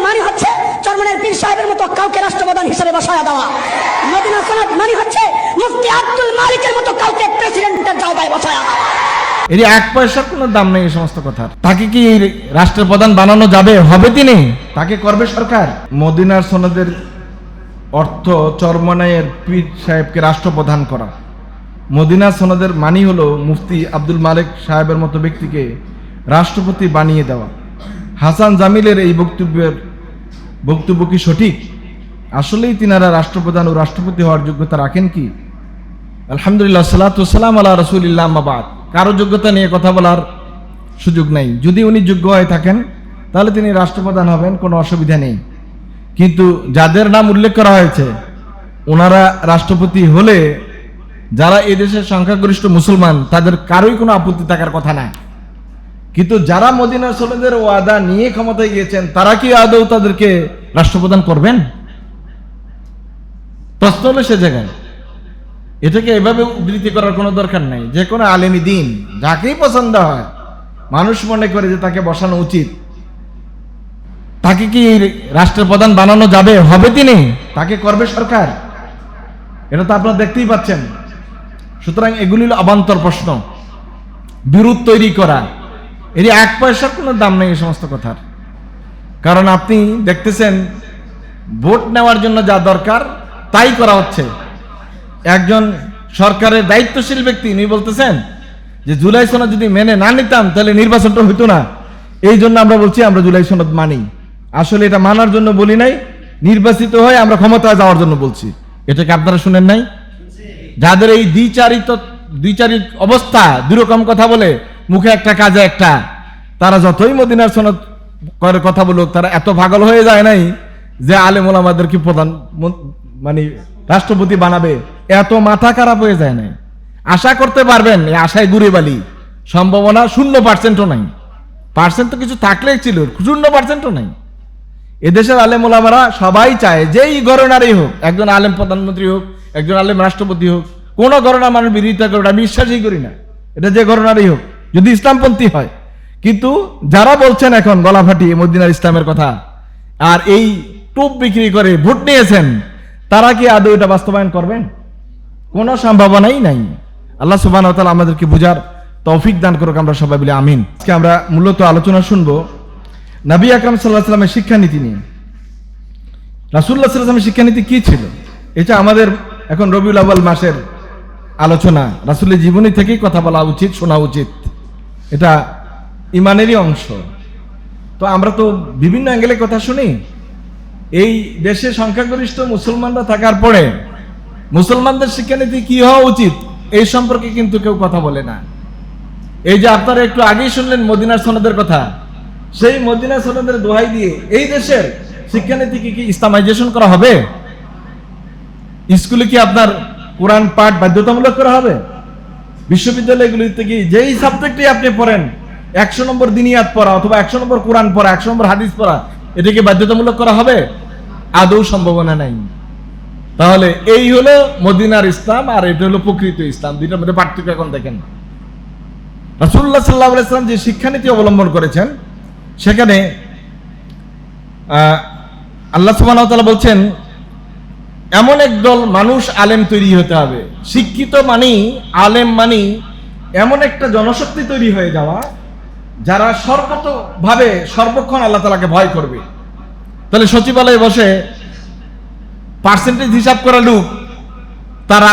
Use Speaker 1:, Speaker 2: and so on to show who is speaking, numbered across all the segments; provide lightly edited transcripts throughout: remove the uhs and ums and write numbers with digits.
Speaker 1: মানে হচ্ছে চরমনের পীর সাহেবের মতো কাউকে রাষ্ট্রপ্রধান হিসেবে বসায়া দেওয়া। মদিনা সনদ মানে হচ্ছে মুফতি আব্দুল মালিকের মতো কাউকে প্রেসিডেন্টের জায়গায় বসায়া দেওয়া।
Speaker 2: এর এক পয়সার কোনো দাম নেই এই সমস্ত কথার। তাকে কি এই রাষ্ট্রপ্রধান বানানো যাবে? হবে তিনি? তাকে করবে সরকার? মদিনার সনদের অর্থ চরমনাইয়ের পীর সাহেবকে রাষ্ট্রপ্রধান করা। মদিনা সনদের মানি হলো মুফতি আব্দুল মালিক সাহেবের মতো ব্যক্তিকে রাষ্ট্রপতি বানিয়ে দেওয়া। হাসান জামিলের এই বক্তব্য কি সঠিক? আসলেই তিনারা রাষ্ট্রপ্রধান ও রাষ্ট্রপতি হওয়ার যোগ্যতা রাখেন কি? আলহামদুলিল্লাহ, সালাতু ওয়াসসালামু আলা রাসূলিল্লাহ, আম্মা বাদ। কারো যোগ্যতা নিয়ে কথা বলার সুযোগ নাই। যদি উনি যোগ্য হয়ে থাকেন তাহলে তিনি রাষ্ট্রপ্রধান হবেন, কোনো অসুবিধা নেই। কিন্তু যাদের নাম উল্লেখ করা হয়েছে ওনারা রাষ্ট্রপতি হলে যারা এদেশের সংখ্যাগরিষ্ঠ মুসলমান তাদের কারোই কোনো আপত্তি থাকার কথা না। কিন্তু যারা মদিনা সনদের ওয়াদা নিয়ে ক্ষমতায় গিয়েছেন তারা কি আদৌ তাদেরকে রাষ্ট্রপ্রধান করবেন? প্রশ্ন হলো সে জায়গায়। এটাকে এভাবে উদ্ধৃতি করার কোনো দরকার নাই। যে কোনো আলেমী দিন যাকেই পছন্দ হয় মানুষ মনে করে যে তাকে বসানো উচিত, তাকে কি রাষ্ট্রপ্রধান বানানো যাবে? হবে তিনি? তাকে করবে সরকার? এটা তো আপনারা দেখতেই পাচ্ছেন। সুতরাং এগুলি হলো অবান্তর প্রশ্ন, বিরোধ তৈরি করা। এর এক পয়সার কোনো দাম নেই এই সমস্ত কথার। কারণ আপনি দেখতেছেন ভোট নেওয়ার জন্য যা দরকার তাই করা হচ্ছে। একজন সরকারের দায়িত্বশীল ব্যক্তি উনি বলতেছেন যে জুলাই সনদ যদি মেনে না নিতাম তাহলে নির্বাচনটা হইতো না। এই জন্য আমরা বলছি আমরা জুলাই সনদ মানি। আসলে এটা মানার জন্য বলি নাই, নির্বাচিত হয়ে আমরা ক্ষমতায় যাওয়ার জন্য বলছি। এটাকে আপনারা শুনেন নাই? যাদের এই দ্বিচারিত অবস্থা, দুরকম কথা বলে, মুখে একটা কাজে একটা, তারা যতই মদিনার সনদ করে কথা বলুক তারা এত পাগল হয়ে যায় নাই যে আলেম ওলামাদেরকে প্রধান মানে রাষ্ট্রপতি বানাবে। এত মাথা খারাপ হয়ে যায় নাই। আশা করতে পারবেন এই আশায় গুড়ে বালি। সম্ভাবনা 0%ও নাই। পার্সেন্ট তো কিছু থাকলেই ছিল, 0%ও নাই। এদেশের আলেম ওলামারা সবাই চায় যেই গণনারই হোক, একজন আলেম প্রধানমন্ত্রী হোক, একজন আলেম রাষ্ট্রপতি হোক, কোন গণনা মানুষ বিরোধিতা করে আমি বিশ্বাসই করি না। এটা যে গণনারই হোক, যদি ইসলামপন্থী হয়। কিন্তু যারা বলছেন এখন গলা ফাটিয়ে মদিনার ইসলামের কথা আর এই টুপ বিক্রি করে ভোট নিয়েছেন, তারা কি আদৌ এটা বাস্তবায়ন করবেন? কোনো সম্ভাবনাই নাই। আল্লাহ সুবহানাহু ওয়া তাআলা আমাদেরকে বুঝার তৌফিক দান করুক, আমরা সবাই বলি আমিন। আজকে আমরা মূলত আলোচনা শুনবো নবী আকরাম সাল্লাল্লাহু আলাইহি ওয়াসাল্লামের শিক্ষানীতি নিয়ে। রাসূলুল্লাহ সাল্লাল্লাহু আলাইহি ওয়াসাল্লামের শিক্ষানীতি কি ছিল? এটা আমাদের এখন রবিউল আউয়াল মাসের আলোচনা। রাসূলের জীবনী থেকেই কথা বলা উচিত, শোনা উচিত। এটা ইমানেরই অংশ। তো আমরা তো বিভিন্ন অ্যাঙ্গেলে কথা শুনি। এই দেশে সংখ্যাগরিষ্ঠ মুসলমানরা থাকার পরে মুসলমানদের শিক্ষানীতি কি হওয়া উচিত এই সম্পর্কে কিন্তু কেউ কথা বলে না। এই যে আপনারা একটু আগেই শুনলেন মদিনার সনদের কথা, সেই মদিনা সনদের দোহাই দিয়ে এই দেশের শিক্ষানীতি কি ইসলামাইজেশন করা হবে? স্কুলে কি আপনার কোরআন পাঠ বাধ্যতামূলক করা হবে? বিশ্ববিদ্যালয়গুলিতে কি যেই সাবজেক্টই আপনি পড়েন 100 নম্বর দিনিয়াত পড়া অথবা 100 নম্বর কোরআন পড়া, 100 নম্বর হাদিস পড়া, এটাকে বাধ্যতামূলক করা হবে? আদৌ সম্ভাবনা নাই। তাহলে এই হলো মদিনার ইসলাম আর এটা হলো প্রকৃত ইসলাম। দুইটার মধ্যে পার্থক্য এখন দেখেন। রাসূলুল্লাহ সাল্লাল্লাহু আলাইহি ওয়াসাল্লাম যে শিক্ষানীতি অবলম্বন করেছেন সেখানে আল্লাহ সুবহানাহু ওয়া তাআলা বলছেন এমন একদল মানুষ আলেম তৈরি হতে হবে। শিক্ষিত মানি, আলেম মানি এমন একটা জনশক্তি তৈরি হয়ে যাওয়া যারা সর্বতভাবে সর্বক্ষণ আল্লাহ তাআলাকে ভয় করবে। তাহলে সচিবালয়ে বসে পার্সেন্টেজ হিসাব করা লোক তারা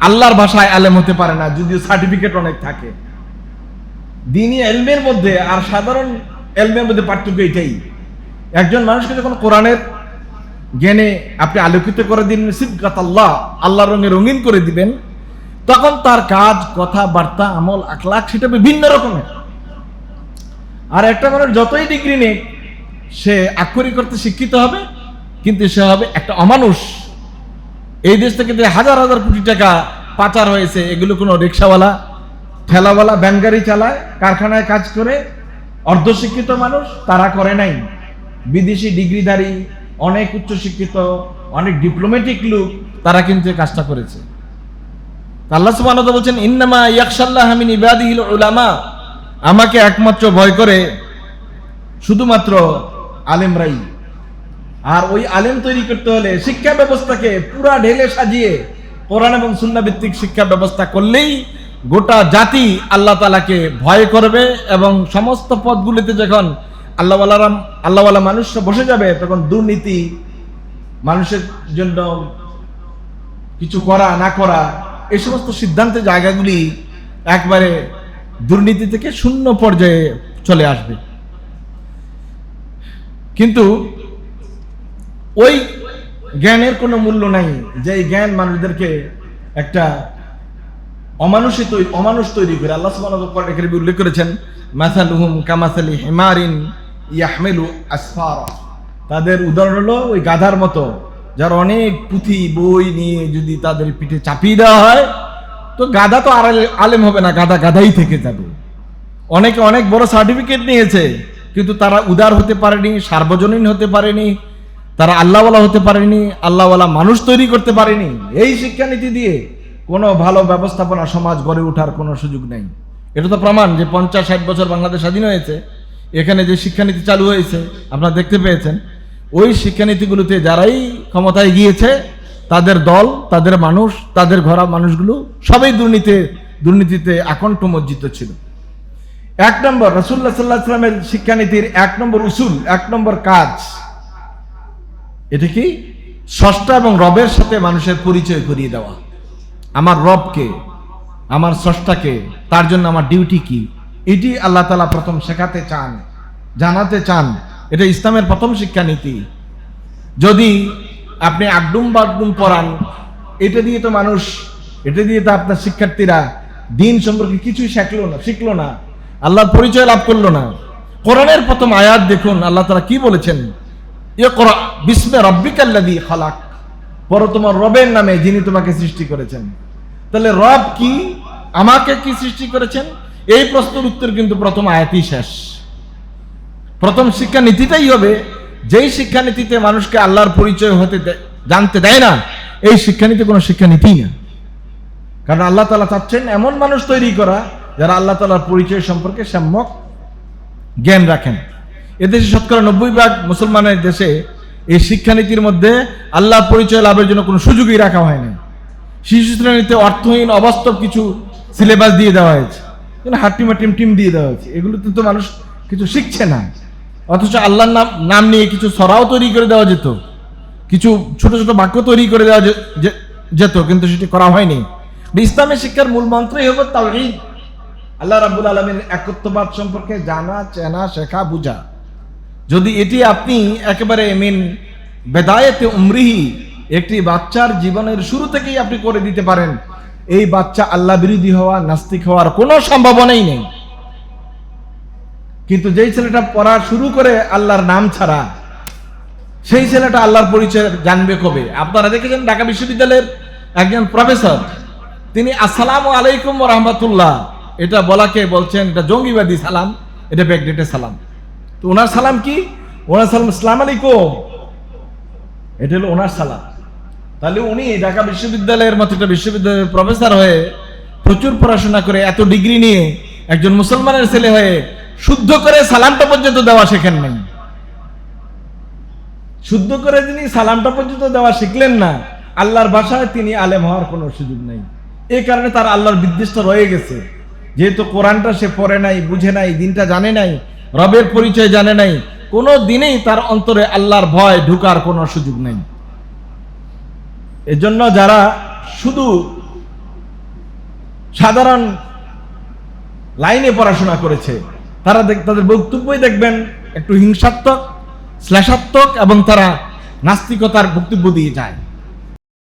Speaker 2: আল্লাহর ভাষায় আলেম হতে পারে না, যদিও সার্টিফিকেট অনেক থাকে। দ্বীনি ইলমের মধ্যে আর সাধারণ ইলমের মধ্যে পার্থক্য এটাই। একজন মানুষকে যখন কোরআনের জ্ঞানে আপনি আলোকিত করে দিন, সিবগাতাল্লাহ, আল্লাহর রঙে রঙিন করে দিবেন, তখন তার কাজ, কথা, বার্তা, আমল, আখলাক সেটা বিভিন্ন রকমের। আর একটা মানুষ যতই ডিগ্রি নেই সে আক্ষরিক করতে শিক্ষিত হবে, কিন্তু সে হবে একটা অমানুষ। এই দেশ থেকে যে হাজার হাজার কোটি টাকা পাচার হয়েছে, এগুলো কোনো রিক্সাওয়ালা, ঠেলাওয়ালা, ব্যাংগারি চালায়, কারখানায় কাজ করে অর্ধশিক্ষিত মানুষ তারা করে নাই। বিদেশি ডিগ্রিধারী, অনেক উচ্চশিক্ষিত, অনেক ডিপ্লোম্যাটিক লোক তারা কিন্তু এই কাজটা করেছে। আল্লাহ সুবহানাহু ওয়া তাআলা বলছেন ইন্নামা ইয়াখশাল্লাহা মিন ইবাদিহিল উলামা, আমাকে একমাত্র ভয় করে শুধুমাত্র আলেমরাই। আর ওই আলেম তৈরি করতে হলে শিক্ষা ব্যবস্থাকে পুরা ঢেলে সাজিয়ে কোরআন এবং সুন্নাহ ভিত্তিক শিক্ষা ব্যবস্থা করলেই গোটা জাতি আল্লাহ তাআলাকে ভয় করবে, এবং সমস্ত পদগুলিতে যখন আল্লাহওয়ালা মানুষরা বসে যাবে, তখন দুর্নীতি, মানুষের জন্য কিছু করা না করা, এই সমস্ত সিদ্ধান্তের জায়গাগুলি একবারে দুর্নীতি থেকে শূন্য পর্যায়ে চলে আসবে। কিন্তু ওই জ্ঞানের কোনো মূল্য নাই, যে জ্ঞান মানুষদেরকে একটা অমানুষ তৈরি করে। আল্লাহ সুবহানাহু ওয়া তাআলা এখানে উল্লেখ করেছেন, মাসালুহুম কামাসালি হিমারিন ইয়াহমিলু আসফারা, তাদের উদাহরণ হলো ওই গাধার মতো, যার অনেক পুঁথি বই নিয়ে যদি তাদের পিঠে চাপিয়ে দেওয়া হয়, তো গাধা তো আর আলেম হবে না, গাধা গাধাই থেকে যাবে। অনেকে অনেক বড় সার্টিফিকেট নিয়েছে, কিন্তু তারা উদার হতে পারেনি, সার্বজনীন হতে পারেনি, তারা আল্লাহওয়ালা হতে পারেনি, আল্লাহওয়ালা মানুষ তৈরি করতে পারেনি। এই শিক্ষানীতি দিয়ে কোনো ভালো ব্যবস্থাপনা সমাজ গড়ে ওঠার কোনো সুযোগ নেই। এটা তো প্রমাণ যে 50-60 বছর বাংলাদেশ স্বাধীন হয়েছে, এখানে যে শিক্ষানীতি চালু হয়েছে আপনারা দেখতে পেয়েছেন, ওই শিক্ষানীতিগুলোতে যারাই ক্ষমতায় গিয়েছে, তাদের দল, তাদের মানুষ, তাদের ঘরা মানুষগুলো সবাই দুর্নীতিতে আকণ্ঠ মজ্জিত ছিল। 1 নম্বর রাসূলুল্লাহ সাল্লাল্লাহু আলাইহি ওয়াসাল্লামের শিক্ষানীতির 1 নম্বর উসুল, 1 নম্বর কাজ, এটা কি? স্রষ্টা এবং রবের সাথে মানুষের পরিচয় করিয়ে দেওয়া। আমার রবকে, আমার স্রষ্টাকে, তার জন্য আমার ডিউটি কি, এটি আল্লাহ তাআলা প্রথম শেখাতে চান, জানাতে চান। এটা ইসলামের প্রথম শিক্ষানীতি। যদি আপনি আগডুম বাগডুম পড়ান, এটা দিয়ে তো আপনার শিক্ষার্থীরা দিন সম্পর্কে কিছুই শিখলো না, আল্লাহর পরিচয় লাভ করলো না। কোরআনের প্রথম আয়াত দেখুন, আল্লাহ তাআলা কি বলেছেন, ইকরা বিসমি রাব্বিকাল্লাযী খালাক, পড়ো তোমার রবের নামে যিনি তোমাকে সৃষ্টি করেছেন। তাহলে রব কি, আমাকে কি সৃষ্টি করেছেন, এই প্রশ্নের উত্তর কিন্তু প্রথম আয়াতই শেষ। প্রথম শিক্ষানীতিটাই হবে, যেই শিক্ষানীতিতে মানুষকে আল্লাহর পরিচয় জানতে দেয় না, এই শিক্ষানীতি কোনো শিক্ষানীতি না। কারণ আল্লাহ তাআলা চাচ্ছেন এমন মানুষ তৈরি করা যারা আল্লাহ তাআলার পরিচয় সম্পর্কে সম্যক জ্ঞান রাখেন। এদেশে শতকরা 90% মুসলমানের দেশে এই শিক্ষানীতির মধ্যে আল্লাহর পরিচয় লাভের জন্য কোনো সুযোগই রাখা হয় না। শিশু শ্রেণীতে অর্থহীন অবাস্তব কিছু সিলেবাস দিয়ে দেওয়া হয়েছে, হাট্টিমা টিম দিয়ে দেওয়া হয়েছে। এগুলোতে তো মানুষ কিছু শিখছে না। অথচ আল্লাহর নাম নিয়ে কিছু ছড়াও তৈরি করে দেওয়া যেত, কিছু ছোট ছোট বাক্য তৈরি করে দেওয়া যেত, কিন্তু সেটি করা হয়নি। ইসলামের শিক্ষার মূল মন্ত্রই হবে তাওহীদ, আল্লাহ রাব্বুল আলামিনের একত্ববাদ সম্পর্কে জানা, চেনা, শেখা, বুঝা। যদি এটি আপনি একেবারে মিন বেদায়েতে উমরিহি, একটি বাচ্চার জীবনের শুরু থেকেই আপনি করে দিতে পারেন, এই বাচ্চা আল্লাহ বিরোধী হওয়া, নাস্তিক হওয়ার কোনো সম্ভাবনাই নেই। কিন্তু যেই ছেলেটা পড়া শুরু করে আল্লাহর নাম ছাড়া, সেই ছেলেটা আল্লাহর পরিচয় জানবে কবে? আপনারা দেখেছেন ঢাকা বিশ্ববিদ্যালয়ের একজন প্রফেসর, তিনি আসসালামু আলাইকুম ওয়া রাহমাতুল্লাহ এটা বলাকে বলছেন এটা জঙ্গিবাদী সালাম, এটা ব্যাকডেটের সালাম। তো ওনার সালাম কি? ওনার সালাম আসসালামু আলাইকুম, এটা হলো ওনার সালাম। তাহলে উনি ঢাকা বিশ্ববিদ্যালয়ের মতো একটা বিশ্ববিদ্যালয়ের প্রফেসর হয়ে, প্রচুর পড়াশোনা করে, এত ডিগ্রি নিয়ে, একজন মুসলমানের ছেলে হয়ে শুদ্ধ করে সালামটা পর্যন্ত দেওয়া শেখেন নাই। শুদ্ধ করে যিনি সালামটা পর্যন্ত দেওয়া শিখলেন না, আল্লাহর ভাষায় তিনি আলেম হওয়ার কোনো সুযোগ নেই। এই কারণে তার আল্লাহর বিদ্বেষটা রয়ে গেছে। যেহেতু কোরআনটা সে পড়ে নাই, বুঝে নাই, দিনটা জানে নাই, রবের পরিচয় জানে নাই, কোনো দিনেই তার অন্তরে আল্লাহর ভয় ঢুকার কোনো সুযোগ নেই। এজন্য যারা শুধু সাধারণ লাইনে পড়াশোনা করেছে, তারা তাদের বক্তব্যই দেখবেন একটু হিংসাত্মক, শ্লেষাত্মক, এবং তারা নাস্তিকতার বক্তব্য দিয়ে যায়।